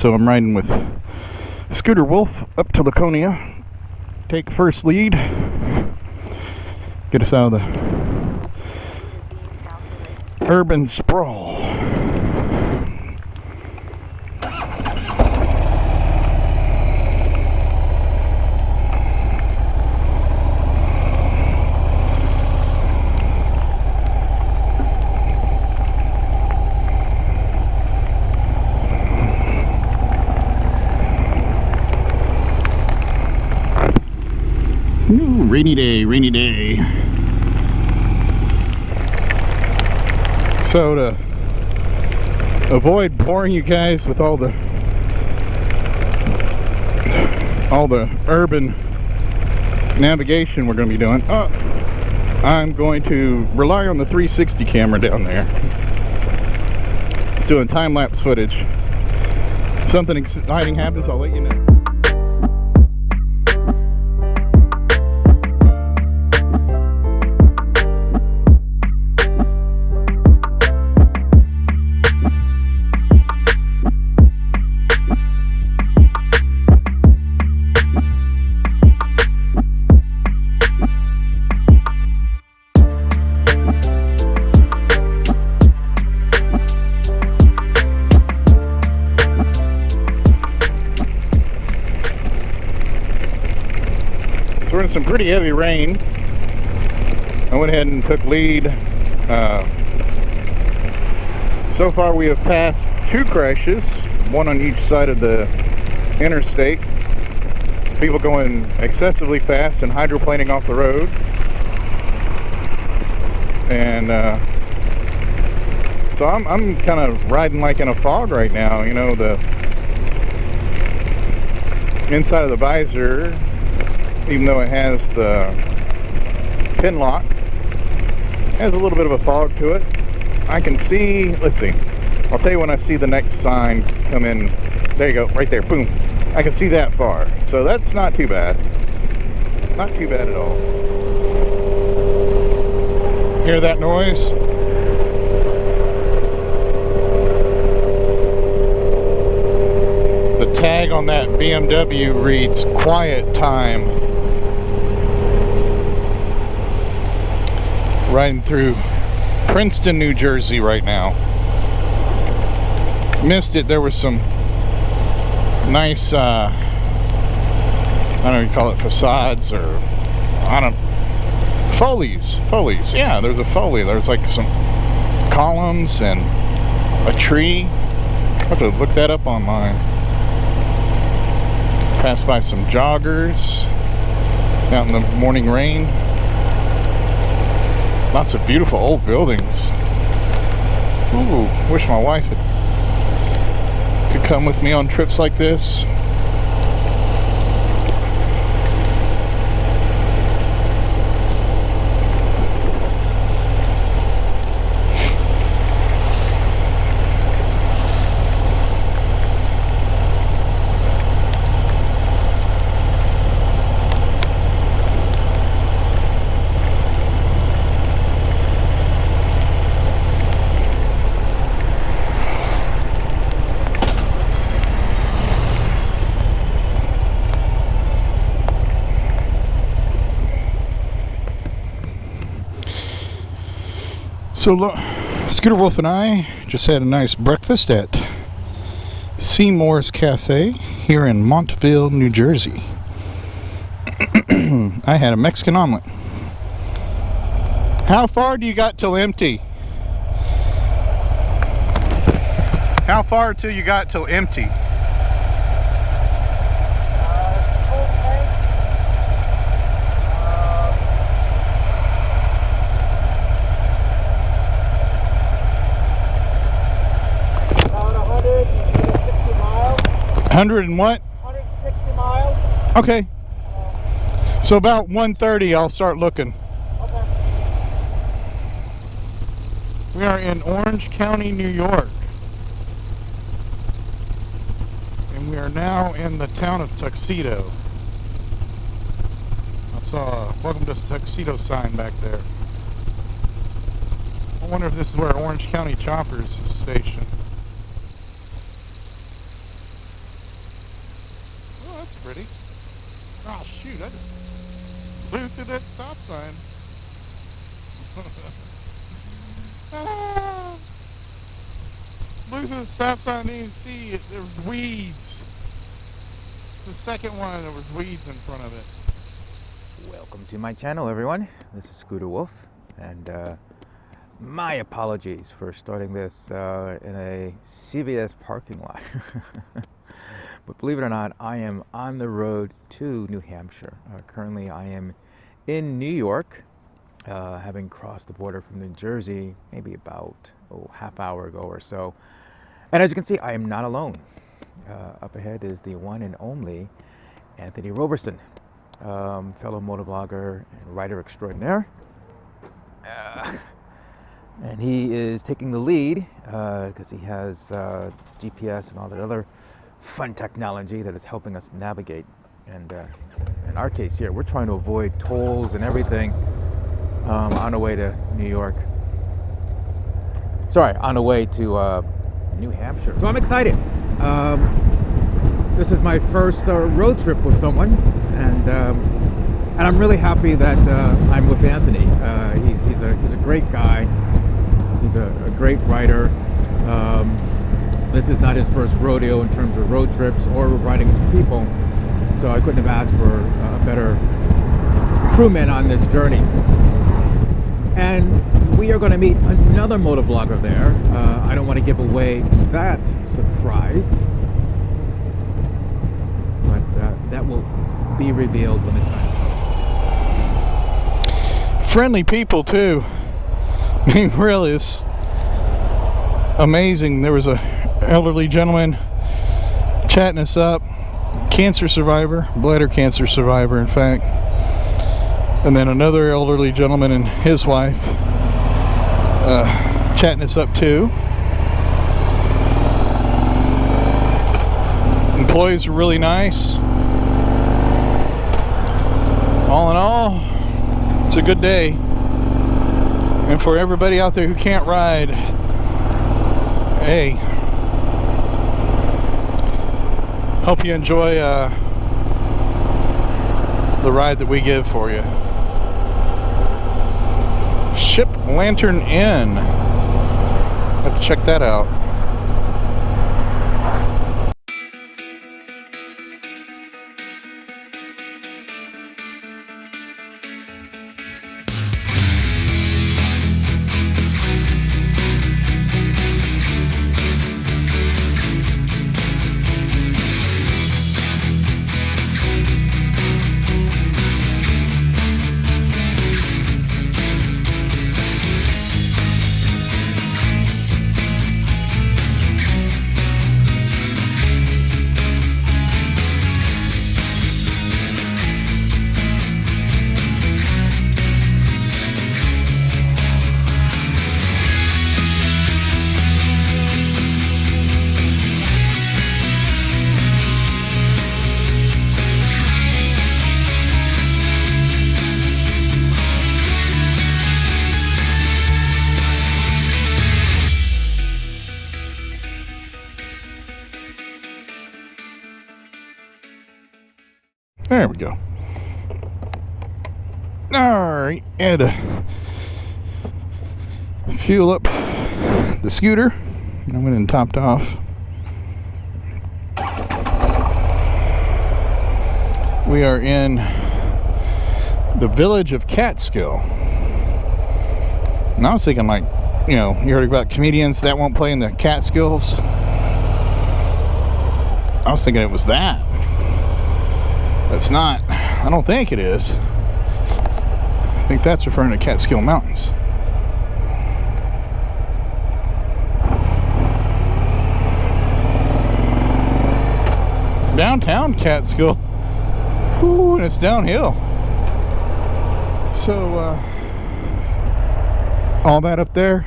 So I'm riding with Scooter Wolf up to Laconia. Take first lead. Get us out of the urban sprawl. Ooh, rainy day, rainy day. So to avoid boring you guys with all the urban navigation we're going to be doing, I'm going to rely on the 360 camera down there. It's doing time-lapse footage. Something exciting happens, I'll let you know. We're in some pretty heavy rain. I went ahead and took lead. So far we have passed 2 crashes, one on each side of the interstate. People going excessively fast and hydroplaning off the road. And so I'm kind of riding like in a fog right now. You know, the inside of the visor, even though it has the pin lock, has a little bit of a fog to it. I can see, let's see, I'll tell you when I see the next sign come in. There you go, right there, boom. I can see that far, so that's not too bad. Not too bad at all. Hear that noise? The tag on that BMW reads quiet time. Riding through Princeton, New Jersey right now. Missed it. There was some nice, I don't know what you call it, facades, or I don't, folies. Yeah, there's a foley. There's like some columns and a tree. I have to look that up online. Passed by some joggers out in the morning rain. Lots of beautiful old buildings. Ooh, wish my wife could come with me on trips like this. So look, Scooter Wolf and I just had a nice breakfast at Seymour's Cafe here in Montville, New Jersey. I had a Mexican omelet. How far do you got till empty? How far till you got till empty? 100 and what? 160 miles. Okay. So about 1:30 I'll start looking. Okay. We are in Orange County, New York. And we are now in the town of Tuxedo. I saw a welcome to Tuxedo sign back there. I wonder if this is where Orange County Choppers is stationed. already. Oh shoot, I just blew through that stop sign. Ah, blew through the stop sign, didn't even see it. There was weeds. The second one, there was weeds in front of it. Welcome to my channel, everyone. This is Scooter Wolf, and my apologies for starting this in a CVS parking lot. But believe it or not, I am on the road to New Hampshire. Currently, I am in New York, having crossed the border from New Jersey maybe about half hour ago or so. And as you can see, I am not alone. Up ahead is the one and only Anthony Roberson, fellow motovlogger and rider extraordinaire. And he is taking the lead because he has GPS and all that other fun technology that is helping us navigate. And in our case here, we're trying to avoid tolls and everything on the way to New York. Sorry, on the way to New Hampshire. So I'm excited. This is my first road trip with someone, and I'm really happy that I'm with Anthony. He's a great guy. He's a great rider. This is not his first rodeo in terms of road trips or riding with people, so I couldn't have asked for a better crewman on this journey. And we are going to meet another motovlogger there. I don't want to give away that surprise, but that will be revealed when the time comes. Friendly people too. I mean, really, it's amazing. There was a elderly gentleman chatting us up, cancer survivor, bladder cancer survivor, in fact. And then another elderly gentleman and his wife chatting us up too. Employees are really nice. All in all, it's a good day. And for everybody out there who can't ride, hey, hope you enjoy the ride that we give for you. Ship Lantern Inn. Have to check that out. There we go. Alright, and fuel up the scooter. I went and topped off. We are in the village of Catskill. And I was thinking, like, you know, you heard about comedians that won't play in the Catskills. I was thinking it was that. It's not. I don't think it is. I think that's referring to Catskill Mountains. Downtown Catskill. Ooh, and it's downhill. So, all that up there,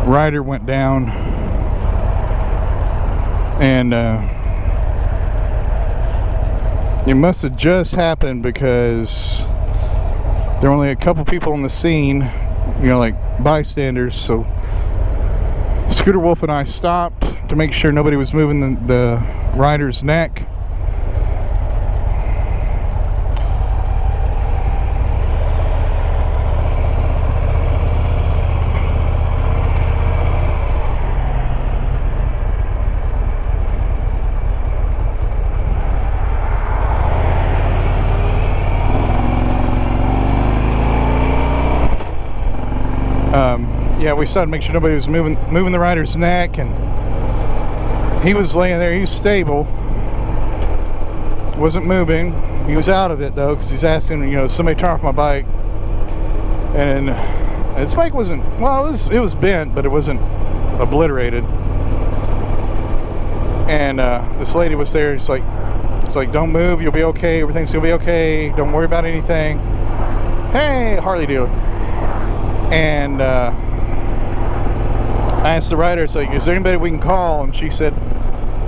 rider went down, and it must have just happened because there were only a couple people on the scene, you know, like bystanders. So Scooter Wolf and I stopped to make sure nobody was moving the rider's neck, yeah, we saw to make sure nobody was moving the rider's neck, and he was laying there. He was stable, wasn't moving. He was out of it though, because he's asking, you know, somebody turn off my bike. And his bike wasn't, well, it was bent, but it wasn't obliterated. And this lady was there. It's like, don't move, you'll be okay, everything's gonna be okay, don't worry about anything. Hey, Harley dealer. And I asked the rider, it's like, is there anybody we can call? And she said,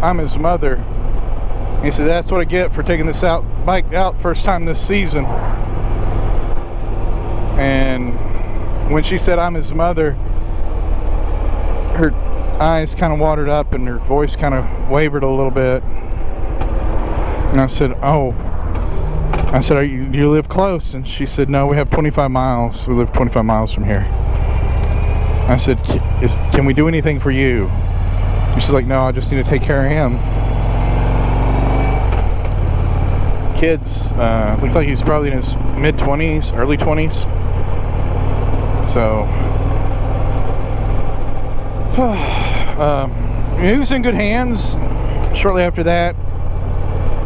I'm his mother. And he said, that's what I get for taking this bike out first time this season. And when she said I'm his mother, her eyes kind of watered up and her voice kind of wavered a little bit. And I said, oh. I said, do you live close? And she said, no, we have 25 miles. We live 25 miles from here. I said, can we do anything for you? And she's like, no, I just need to take care of him. Kids, looks like he's probably in his mid-20s, early 20s. So, he was in good hands. Shortly after that,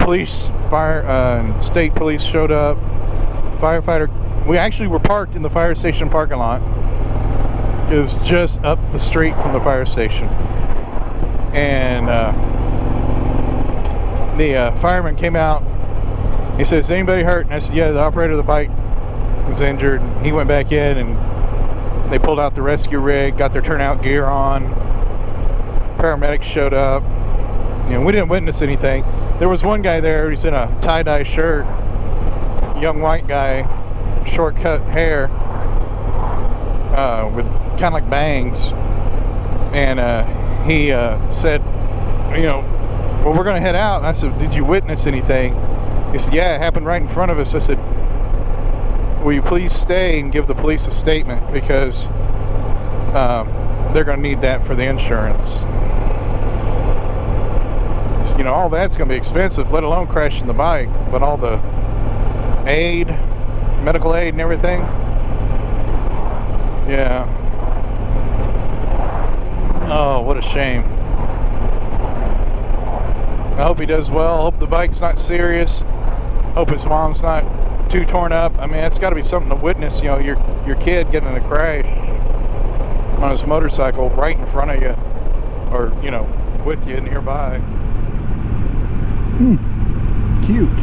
police, fire, and state police showed up. Firefighter, we actually were parked in the fire station parking lot. It was just up the street from the fire station. And the fireman came out. He said, is anybody hurt? And I said, yeah, the operator of the bike was injured. He went back in and they pulled out the rescue rig, got their turnout gear on. Paramedics showed up. You know, we didn't witness anything. There was one guy there, he's in a tie-dye shirt, young white guy, short cut hair, with kind of like bangs. And he said, you know, well, we're going to head out. And I said, did you witness anything? He said, yeah, it happened right in front of us. I said, will you please stay and give the police a statement, because they're going to need that for the insurance. You know, all that's going to be expensive, let alone crashing the bike, but all the aid, medical aid and everything. Yeah. Oh, what a shame. I hope he does well. I hope the bike's not serious. Hope his mom's not too torn up. I mean, it's got to be something to witness, you know, your kid getting in a crash on his motorcycle right in front of you, or, you know, with you nearby. Cute.